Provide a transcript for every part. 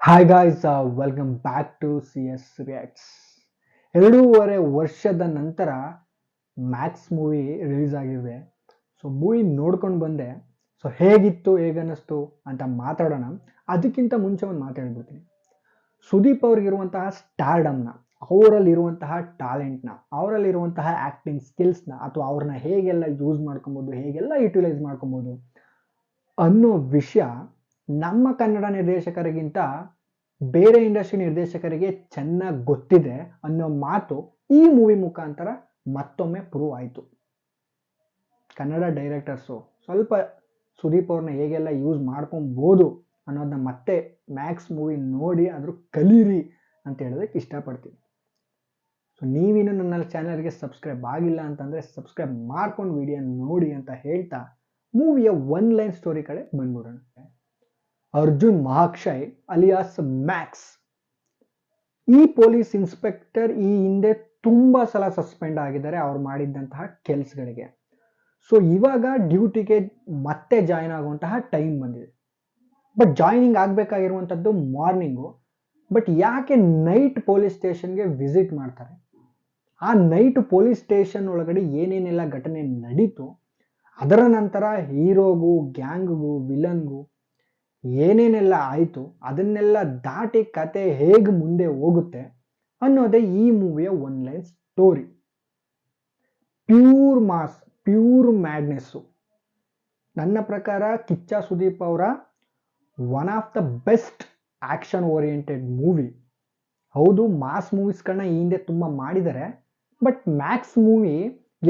Hi guys, welcome back to C S reacts. 2.5 ವರ್ಷದ ನಂತರ Max movie release ಆಗಿದೆ. So movie ನೋಡ್ಕೊಂಡು ಬಂದೆ. ಸೊ ಹೇಗಿತ್ತು, ಹೇಗನ್ನಿಸ್ತು ಅಂತ ಮಾತಾಡೋಣ. ಅದಕ್ಕಿಂತ ಮುಂಚೆ ಒಂದು ಮಾತು ಹೇಳ್ಬಿಡ್ತೀನಿ. ಸುದೀಪ್ ಅವ್ರಿಗಿರುವಂತಹ ಸ್ಟಾರ್ಡಮ್ನ, ಅವರಲ್ಲಿರುವಂತಹ ಟ್ಯಾಲೆಂಟ್ನ, ಅವರಲ್ಲಿರುವಂತಹ ಆ್ಯಕ್ಟಿಂಗ್ ಸ್ಕಿಲ್ಸ್ನ, ಅಥವಾ ಅವ್ರನ್ನ ಹೇಗೆಲ್ಲ ಯೂಸ್ ಮಾಡ್ಕೊಬೋದು, ಹೇಗೆಲ್ಲ ಯುಟಿಲೈಸ್ ಮಾಡ್ಕೊಬೋದು ಅನ್ನೋ ವಿಷಯ ನಮ್ಮ ಕನ್ನಡ ನಿರ್ದೇಶಕರಿಗಿಂತ ಬೇರೆ ಇಂಡಸ್ಟ್ರಿ ನಿರ್ದೇಶಕರಿಗೆ ಚೆನ್ನಾಗಿ ಗೊತ್ತಿದೆ ಅನ್ನೋ ಮಾತು ಈ ಮೂವಿ ಮುಖಾಂತರ ಮತ್ತೊಮ್ಮೆ ಪ್ರೂವ್ ಆಯಿತು. ಕನ್ನಡ ಡೈರೆಕ್ಟರ್ಸು ಸ್ವಲ್ಪ ಸುದೀಪ್ ಅವ್ರನ್ನ ಹೇಗೆಲ್ಲ ಯೂಸ್ ಮಾಡ್ಕೊಬೋದು ಅನ್ನೋದನ್ನ ಮತ್ತೆ ಮ್ಯಾಕ್ಸ್ ಮೂವಿ ನೋಡಿ ಆದರೂ ಕಲೀರಿ ಅಂತ ಹೇಳೋದಕ್ಕೆ ಇಷ್ಟಪಡ್ತೀನಿ. ಸೊ ನೀವಿನ್ನೂ ನನ್ನ ಚಾನಲ್ಗೆ ಸಬ್ಸ್ಕ್ರೈಬ್ ಆಗಿಲ್ಲ ಅಂತಂದರೆ ಸಬ್ಸ್ಕ್ರೈಬ್ ಮಾಡ್ಕೊಂಡು ವಿಡಿಯೋ ನೋಡಿ ಅಂತ ಹೇಳ್ತಾ ಮೂವಿಯ ಒನ್ ಲೈನ್ ಸ್ಟೋರಿ ಕಡೆ ಬಂದ್ಬಿಡೋಣ. ಅರ್ಜುನ್ ಮಹಾಕ್ಷಯ್ ಅಲಿಯಾಸ್ ಮ್ಯಾಕ್ಸ್ ಈ ಪೊಲೀಸ್ ಇನ್ಸ್ಪೆಕ್ಟರ್ ಈ ಹಿಂದೆ ತುಂಬ ಸಲ ಸಸ್ಪೆಂಡ್ ಆಗಿದ್ದಾರೆ ಅವ್ರು ಮಾಡಿದ್ದಂತಹ ಕೆಲಸಗಳಿಗೆ. ಸೊ ಇವಾಗ ಡ್ಯೂಟಿಗೆ ಮತ್ತೆ ಜಾಯಿನ್ ಆಗುವಂತಹ ಟೈಮ್ ಬಂದಿದೆ. ಬಟ್ ಜಾಯ್ನಿಂಗ್ ಆಗಬೇಕಾಗಿರುವಂಥದ್ದು ಮಾರ್ನಿಂಗು. ಬಟ್ ಯಾಕೆ ನೈಟ್ ಪೊಲೀಸ್ ಸ್ಟೇಷನ್ಗೆ ವಿಸಿಟ್ ಮಾಡ್ತಾರೆ? ಆ ನೈಟ್ ಪೊಲೀಸ್ ಸ್ಟೇಷನ್ ಒಳಗಡೆ ಏನೇನೆಲ್ಲ ಘಟನೆ ನಡೀತು, ಅದರ ನಂತರ ಹೀರೋಗೂ ಗ್ಯಾಂಗ್ಗೂ ವಿಲನ್ಗೂ ಏನೇನೆಲ್ಲ ಆಯಿತು, ಅದನ್ನೆಲ್ಲ ದಾಟಿ ಕತೆ ಹೇಗೆ ಮುಂದೆ ಹೋಗುತ್ತೆ ಅನ್ನೋದೇ ಈ ಮೂವಿಯ one line story. Pure mass, pure madness. ನನ್ನ ಪ್ರಕಾರ ಕಿಚ್ಚ ಸುದೀಪ್ ಅವರ one of the best action oriented movie. ಹೌದು, ಮಾಸ್ ಮೂವೀಸ್ಗಳನ್ನ ಈ ಹಿಂದೆ ತುಂಬ ಮಾಡಿದ್ದಾರೆ, ಬಟ್ ಮ್ಯಾಕ್ಸ್ ಮೂವಿ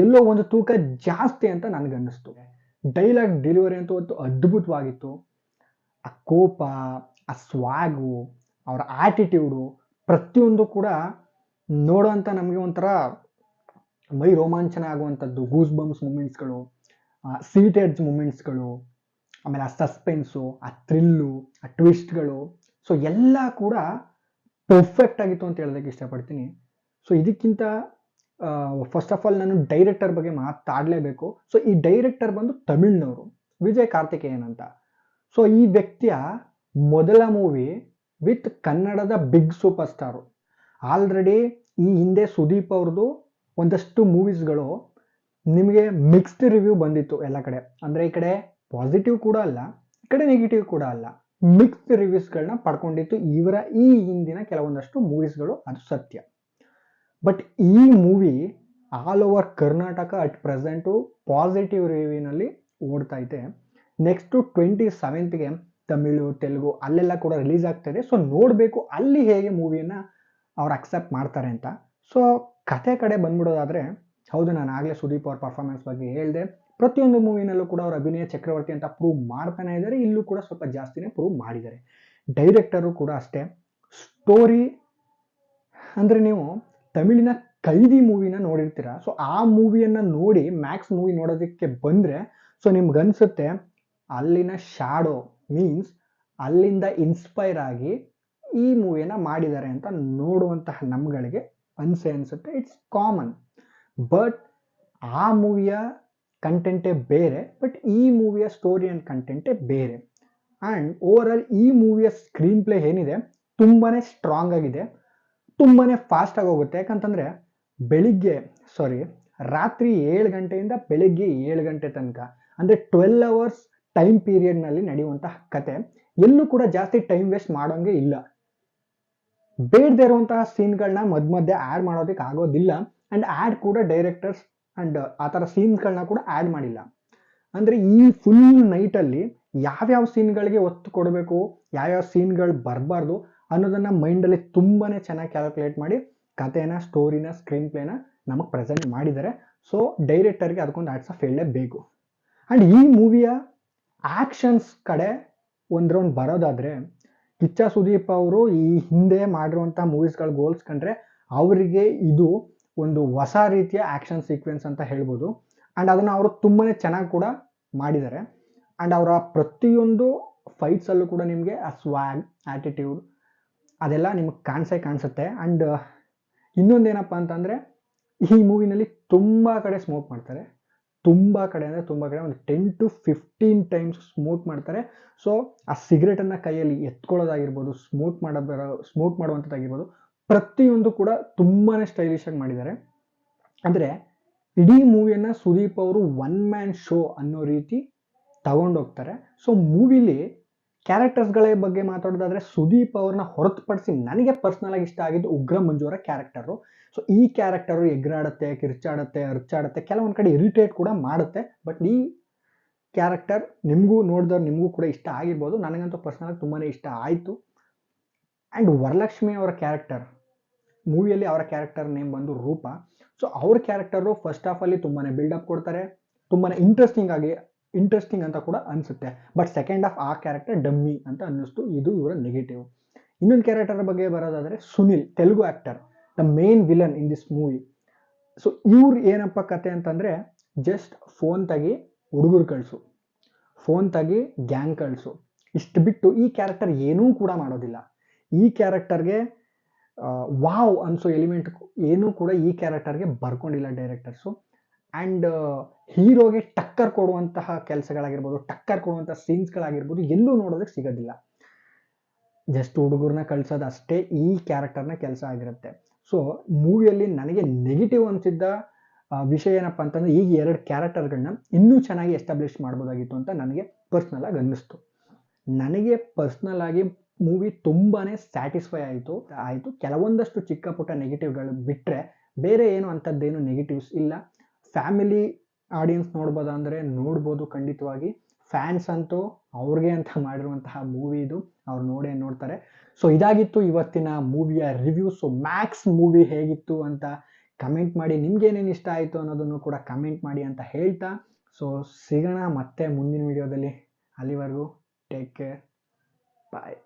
ಎಲ್ಲೋ ಒಂದು ತೂಕ ಜಾಸ್ತಿ ಅಂತ ನನಗನ್ನಿಸ್ತು. ಡೈಲಾಗ್ ಡೆಲಿವರಿ ಅಂತೂ ಒಂದು ಅದ್ಭುತವಾಗಿತ್ತು. ಆ ಕೋಪ, ಆ ಸ್ವಾಗು, ಅವರ ಆ್ಯಟಿಟ್ಯೂಡು ಪ್ರತಿಯೊಂದು ಕೂಡ ನೋಡೋಂಥ ನಮಗೆ ಒಂಥರ ಮೈ ರೋಮಾಂಚನ ಆಗುವಂಥದ್ದು. ಗೂಸ್ ಬಂಪ್ಸ್ ಮೂಮೆಂಟ್ಸ್ಗಳು, ಸೀಟ್ ಎಡ್ಜ್ ಮೂಮೆಂಟ್ಸ್ಗಳು, ಆಮೇಲೆ ಆ ಸಸ್ಪೆನ್ಸು, ಆ ಥ್ರಿಲ್ಲು, ಆ ಟ್ವಿಸ್ಟ್ಗಳು, ಸೊ ಎಲ್ಲ ಕೂಡ ಪರ್ಫೆಕ್ಟ್ ಆಗಿತ್ತು ಅಂತ ಹೇಳೋದಕ್ಕೆ ಇಷ್ಟಪಡ್ತೀನಿ. ಸೊ ಇದಕ್ಕಿಂತ ಫಸ್ಟ್ ಆಫ್ ಆಲ್ ನಾನು ಡೈರೆಕ್ಟರ್ ಬಗ್ಗೆ ಮಾತಾಡಲೇಬೇಕು. ಸೊ ಈ ಡೈರೆಕ್ಟರ್ ಬಂದು ತಮಿಳ್ನವರು, ವಿಜಯ್ ಕಾರ್ತಿಕೇಯನ್ ಅಂತ. ಸೊ ಈ ವ್ಯಕ್ತಿಯ ಮೊದಲ ಮೂವಿ ವಿತ್ ಕನ್ನಡದ ಬಿಗ್ ಸೂಪರ್ ಸ್ಟಾರು. ಆಲ್ರೆಡಿ ಈ ಹಿಂದೆ ಸುದೀಪ್ ಅವ್ರದ್ದು ಒಂದಷ್ಟು ಮೂವೀಸ್ಗಳು ನಿಮಗೆ ಮಿಕ್ಸ್ಡ್ ರಿವ್ಯೂ ಬಂದಿತ್ತು ಎಲ್ಲ ಕಡೆ. ಅಂದರೆ ಈ ಕಡೆ ಪಾಸಿಟಿವ್ ಕೂಡ ಅಲ್ಲ, ಈ ಕಡೆ ನೆಗೆಟಿವ್ ಕೂಡ ಅಲ್ಲ, ಮಿಕ್ಸ್ಡ್ ರಿವ್ಯೂಸ್ಗಳನ್ನ ಪಡ್ಕೊಂಡಿತ್ತು ಇವರ ಈ ಹಿಂದಿನ ಕೆಲವೊಂದಷ್ಟು ಮೂವೀಸ್ಗಳು, ಅದು ಸತ್ಯ. ಬಟ್ ಈ movie all over Karnataka at present positive ರಿವ್ಯೂನಲ್ಲಿ ಓಡ್ತಾ ಇದೆ. ನೆಕ್ಸ್ಟು 27ಗೆ ತಮಿಳು, ತೆಲುಗು ಅಲ್ಲೆಲ್ಲ ಕೂಡ ರಿಲೀಸ್ ಆಗ್ತಾಯಿದೆ. ಸೊ ನೋಡಬೇಕು ಅಲ್ಲಿ ಹೇಗೆ ಮೂವಿಯನ್ನು ಅವ್ರು ಅಕ್ಸೆಪ್ಟ್ ಮಾಡ್ತಾರೆ ಅಂತ. ಸೊ ಕತೆ ಕಡೆ ಬಂದ್ಬಿಡೋದಾದರೆ, ಹೌದು, ನಾನು ಆಗಲೇ ಸುದೀಪ್ ಅವ್ರ ಪರ್ಫಾರ್ಮೆನ್ಸ್ ಬಗ್ಗೆ ಹೇಳಿದೆ. ಪ್ರತಿಯೊಂದು ಮೂವಿನಲ್ಲೂ ಕೂಡ ಅವ್ರ ಅಭಿನಯ ಚಕ್ರವರ್ತಿ ಅಂತ ಪ್ರೂವ್ ಮಾಡ್ತಾನೆ ಇದ್ದಾರೆ. ಇಲ್ಲೂ ಕೂಡ ಸ್ವಲ್ಪ ಜಾಸ್ತಿನೇ ಪ್ರೂವ್ ಮಾಡಿದ್ದಾರೆ. ಡೈರೆಕ್ಟರು ಕೂಡ ಅಷ್ಟೇ. ಸ್ಟೋರಿ ಅಂದರೆ ನೀವು ತಮಿಳಿನ ಕೈದಿ ಮೂವಿನ ನೋಡಿರ್ತೀರ. ಸೊ ಆ ಮೂವಿಯನ್ನು ನೋಡಿ ಮ್ಯಾಕ್ಸ್ ಮೂವಿ ನೋಡೋದಕ್ಕೆ ಬಂದರೆ ಸೊ ನಿಮ್ಗನ್ಸುತ್ತೆ ಅಲ್ಲಿನ ಶಾಡೋ ಮೀನ್ಸ್ ಅಲ್ಲಿಂದ ಇನ್ಸ್ಪೈರ್ ಆಗಿ ಈ ಮೂವಿಯನ್ನು ಮಾಡಿದ್ದಾರೆ ಅಂತ ನೋಡುವಂತಹ ನಮ್ಗಳಿಗೆ ಅನಿಸುತ್ತೆ. It's common. ಬಟ್ ಆ ಮೂವಿಯ ಕಂಟೆಂಟೇ ಬೇರೆ, ಬಟ್ ಈ ಮೂವಿಯ ಸ್ಟೋರಿ ಆ್ಯಂಡ್ ಕಂಟೆಂಟೇ ಬೇರೆ. ಆ್ಯಂಡ್ ಓವರ್ ಆಲ್ ಈ ಮೂವಿಯ ಸ್ಕ್ರೀನ್ ಪ್ಲೇ ಏನಿದೆ ತುಂಬಾ ಸ್ಟ್ರಾಂಗ್ ಆಗಿದೆ, ತುಂಬಾ ಫಾಸ್ಟಾಗಿ ಹೋಗುತ್ತೆ. ಯಾಕಂತಂದರೆ ರಾತ್ರಿ 7 ಗಂಟೆಯಿಂದ ಬೆಳಿಗ್ಗೆ 7 ಗಂಟೆ ತನಕ, ಅಂದರೆ 12 ಅವರ್ಸ್ ಟೈಮ್ ಪೀರಿಯಡ್ನಲ್ಲಿ ನಡೆಯುವಂತಹ ಕತೆ. ಎಲ್ಲೂ ಕೂಡ ಜಾಸ್ತಿ ಟೈಮ್ ವೇಸ್ಟ್ ಮಾಡೋಂಗೆ ಇಲ್ಲ. ಬೇಡದೇ ಇರುವಂತಹ ಸೀನ್ಗಳನ್ನ ಮಧ್ಯೆ ಆ್ಯಡ್ ಮಾಡೋದಕ್ಕೆ ಆಗೋದಿಲ್ಲ. ಆ್ಯಂಡ್ ಆ್ಯಡ್ ಕೂಡ ಡೈರೆಕ್ಟರ್ಸ್ ಆ್ಯಂಡ್ ಆ ಥರ ಸೀನ್ಸ್ಗಳನ್ನ ಕೂಡ ಆ್ಯಡ್ ಮಾಡಿಲ್ಲ. ಅಂದರೆ ಈ ಫುಲ್ ನೈಟಲ್ಲಿ ಯಾವ್ಯಾವ ಸೀನ್ಗಳಿಗೆ ಒತ್ತು ಕೊಡಬೇಕು, ಯಾವ್ಯಾವ ಸೀನ್ಗಳು ಬರಬಾರ್ದು ಅನ್ನೋದನ್ನು ಮೈಂಡಲ್ಲಿ ತುಂಬಾ ಚೆನ್ನಾಗಿ ಕ್ಯಾಲ್ಕುಲೇಟ್ ಮಾಡಿ ಕಥೆನ, ಸ್ಟೋರಿನ, ಸ್ಕ್ರೀನ್ ಪ್ಲೇನ ನಮಗೆ ಪ್ರೆಸೆಂಟ್ ಮಾಡಿದ್ದಾರೆ. ಸೊ ಡೈರೆಕ್ಟರ್ಗೆ ಅದಕ್ಕೊಂದು ಆ್ಯಡ್ಸ್ ಆಫ್ ಹೇಳಲೇಬೇಕು. ಆ್ಯಂಡ್ ಈ ಮೂವಿಯ ಆ್ಯಕ್ಷನ್ಸ್ ಕಡೆ ಒಂದು ರೌಂಡ್ ಬರೋದಾದರೆ, ಕಿಚ್ಚ ಸುದೀಪ್ ಅವರು ಈ ಹಿಂದೆ ಮಾಡಿರುವಂಥ ಮೂವೀಸ್ಗಳು ಹೋಲಿಸ್ಕೊಂಡ್ರೆ ಅವರಿಗೆ ಇದು ಒಂದು ಹೊಸ ರೀತಿಯ ಆ್ಯಕ್ಷನ್ ಸೀಕ್ವೆನ್ಸ್ ಅಂತ ಹೇಳ್ಬೋದು. ಆ್ಯಂಡ್ ಅದನ್ನು ಅವರು ತುಂಬಾ ಚೆನ್ನಾಗಿ ಕೂಡ ಮಾಡಿದ್ದಾರೆ. ಆ್ಯಂಡ್ ಅವರ ಪ್ರತಿಯೊಂದು ಫೈಟ್ಸಲ್ಲೂ ಕೂಡ ನಿಮಗೆ ಆ ಸ್ವ್ಯಾಗ್, ಆ್ಯಟಿಟ್ಯೂಡ್ ಅದೆಲ್ಲ ನಿಮಗೆ ಕಾಣಿಸುತ್ತೆ. ಆ್ಯಂಡ್ ಇನ್ನೊಂದೇನಪ್ಪ ಅಂತಂದರೆ ಈ ಮೂವಿನಲ್ಲಿ ತುಂಬ ಕಡೆ ಸ್ಮೋಕ್ ಮಾಡ್ತಾರೆ, ತುಂಬ ಕಡೆ ಅಂದರೆ ತುಂಬ ಕಡೆ ಒಂದು 10 to 15 ಟೈಮ್ಸ್ ಸ್ಮೋಕ್ ಮಾಡ್ತಾರೆ. ಸೊ ಆ ಸಿಗರೇಟನ್ನು ಕೈಯಲ್ಲಿ ಎತ್ಕೊಳ್ಳೋದಾಗಿರ್ಬೋದು, ಸ್ಮೋಕ್ ಮಾಡುವಂಥದ್ದಾಗಿರ್ಬೋದು, ಪ್ರತಿಯೊಂದು ಕೂಡ ತುಂಬಾ ಸ್ಟೈಲಿಶ್ ಆಗಿ ಮಾಡಿದ್ದಾರೆ. ಅಂದರೆ ಇಡೀ ಮೂವಿಯನ್ನು ಸುದೀಪ್ ಅವರು ಒನ್ ಮ್ಯಾನ್ ಶೋ ಅನ್ನೋ ರೀತಿ ತಗೊಂಡೋಗ್ತಾರೆ. ಸೊ ಮೂವಿಲಿ ಕ್ಯಾರೆಕ್ಟರ್ಸ್ಗಳ ಬಗ್ಗೆ ಮಾತಾಡೋದಾದ್ರೆ ಸುದೀಪ್ ಅವ್ರನ್ನ ಹೊರತುಪಡಿಸಿ ನನಗೆ ಪರ್ಸ್ನಲ್ ಆಗಿ ಇಷ್ಟ ಆಗಿದ್ದು ಉಗ್ರ ಮಂಜು ಅವರ ಕ್ಯಾರೆಕ್ಟರು. ಸೊ ಈ ಕ್ಯಾರೆಕ್ಟರು ಎಗರಾಡುತ್ತೆ, ಕಿರ್ಚಾಡುತ್ತೆ, ಅರ್ಚಾಡುತ್ತೆ, ಕೆಲವೊಂದು ಕಡೆ ಇರಿಟೇಟ್ ಕೂಡ ಮಾಡುತ್ತೆ. ಬಟ್ ಈ ಕ್ಯಾರೆಕ್ಟರ್ ನಿಮಗೂ ಕೂಡ ಇಷ್ಟ ಆಗಿರ್ಬೋದು. ನನಗಂತೂ ಪರ್ಸ್ನಲ್ ಆಗಿ ತುಂಬಾ ಇಷ್ಟ ಆಯಿತು. ಆ್ಯಂಡ್ ವರಲಕ್ಷ್ಮಿ ಅವರ ಕ್ಯಾರೆಕ್ಟರ್, ಮೂವಿಯಲ್ಲಿ ಅವರ ಕ್ಯಾರೆಕ್ಟರ್ ನೇಮ್ ಬಂದು ರೂಪ. ಸೊ ಅವ್ರ ಕ್ಯಾರೆಕ್ಟರು ಫಸ್ಟ್ ಹಾಫ್ ಅಲ್ಲಿ ತುಂಬಾ ಬಿಲ್ಡಪ್ ಕೊಡ್ತಾರೆ, ತುಂಬಾ ಇಂಟ್ರೆಸ್ಟಿಂಗ್ ಅಂತ ಕೂಡ ಅನಿಸುತ್ತೆ. ಬಟ್ ಸೆಕೆಂಡ್ ಹಾಫ್ ಆ ಕ್ಯಾರೆಕ್ಟರ್ ಡಮ್ಮಿ ಅಂತ ಅನ್ನಿಸ್ತು. ಇದು ಇವರ ನೆಗೆಟಿವ್. ಇನ್ನೊಂದು ಕ್ಯಾರೆಕ್ಟರ್ ಬಗ್ಗೆ ಬರೋದಾದರೆ Sunil, Telugu actor, the main villain in this movie. So ಇವ್ರು ಏನಪ್ಪ ಕತೆ ಅಂತಂದರೆ, ಜಸ್ಟ್ ಫೋನ್ ತೆಗಿ ಹುಡುಗರು ಕಳಿಸು, ಫೋನ್ ತೆಗಿ ಗ್ಯಾಂಗ್ ಕಳಿಸು, ಇಷ್ಟು ಬಿಟ್ಟು ಈ ಕ್ಯಾರೆಕ್ಟರ್ ಏನೂ ಕೂಡ ಮಾಡೋದಿಲ್ಲ. ಈ ಕ್ಯಾರೆಕ್ಟರ್ಗೆ ವಾವ್ ಅನ್ಸೋ ಎಲಿಮೆಂಟ್ ಏನೂ ಕೂಡ ಈ ಕ್ಯಾರೆಕ್ಟರ್ಗೆ ಬರ್ಕೊಂಡಿಲ್ಲ ಡೈರೆಕ್ಟರ್ಸು. ಆ್ಯಂಡ್ ಹೀರೋಗೆ ಟಕ್ಕರ್ ಕೊಡುವಂತಹ ಕೆಲಸಗಳಾಗಿರ್ಬೋದು, ಟಕ್ಕರ್ ಕೊಡುವಂಥ ಸೀನ್ಸ್ಗಳಾಗಿರ್ಬೋದು ಎಲ್ಲೂ ನೋಡೋದಕ್ಕೆ ಸಿಗೋದಿಲ್ಲ. ಜಸ್ಟ್ ಹುಡುಗರನ್ನ ಕಳ್ಸೋದು ಅಷ್ಟೇ ಈ ಕ್ಯಾರೆಕ್ಟರ್ನ ಕೆಲಸ ಆಗಿರುತ್ತೆ. ಸೊ ಮೂವಿಯಲ್ಲಿ ನನಗೆ ನೆಗೆಟಿವ್ ಅನಿಸಿದ್ದ ವಿಷಯ ಏನಪ್ಪ ಅಂತಂದರೆ, ಈಗ 2 ಕ್ಯಾರೆಕ್ಟರ್ಗಳನ್ನ ಇನ್ನೂ ಚೆನ್ನಾಗಿ ಎಸ್ಟಾಬ್ಲಿಷ್ ಮಾಡ್ಬೋದಾಗಿತ್ತು ಅಂತ ನನಗೆ ಪರ್ಸ್ನಲ್ ಆಗಿ ಅನ್ನಿಸ್ತು. ನನಗೆ ಪರ್ಸ್ನಲ್ ಆಗಿ ಮೂವಿ ತುಂಬಾ ಸ್ಯಾಟಿಸ್ಫೈ ಆಯಿತು. ಕೆಲವೊಂದಷ್ಟು ಚಿಕ್ಕ ಪುಟ್ಟ ನೆಗೆಟಿವ್ಗಳು ಬಿಟ್ಟರೆ ಬೇರೆ ಏನು ಅಂಥದ್ದೇನು ನೆಗೆಟಿವ್ಸ್ ಇಲ್ಲ. ಫ್ಯಾಮಿಲಿ ಆಡಿಯನ್ಸ್ ನೋಡ್ಬೋದಂದರೆ ನೋಡ್ಬೋದು ಖಂಡಿತವಾಗಿ. ಫ್ಯಾನ್ಸ್ ಅಂತೂ ಅವ್ರಿಗೆ ಅಂತ ಮಾಡಿರುವಂತಹ ಮೂವಿ ಇದು, ಅವ್ರು ನೋಡ್ತಾರೆ. ಸೊ ಇದಾಗಿತ್ತು ಇವತ್ತಿನ ಮೂವಿಯ ರಿವ್ಯೂ. ಸೊ ಮ್ಯಾಕ್ಸ್ ಮೂವಿ ಹೇಗಿತ್ತು ಅಂತ ಕಮೆಂಟ್ ಮಾಡಿ, ನಿಮ್ಗೇನೇನು ಇಷ್ಟ ಆಯಿತು ಅನ್ನೋದನ್ನು ಕೂಡ ಕಮೆಂಟ್ ಮಾಡಿ ಅಂತ ಹೇಳ್ತಾ, ಸೊ ಸಿಗೋಣ ಮತ್ತೆ ಮುಂದಿನ ವಿಡಿಯೋದಲ್ಲಿ. ಅಲ್ಲಿವರೆಗೂ ಟೇಕ್ ಕೇರ್, ಬಾಯ್.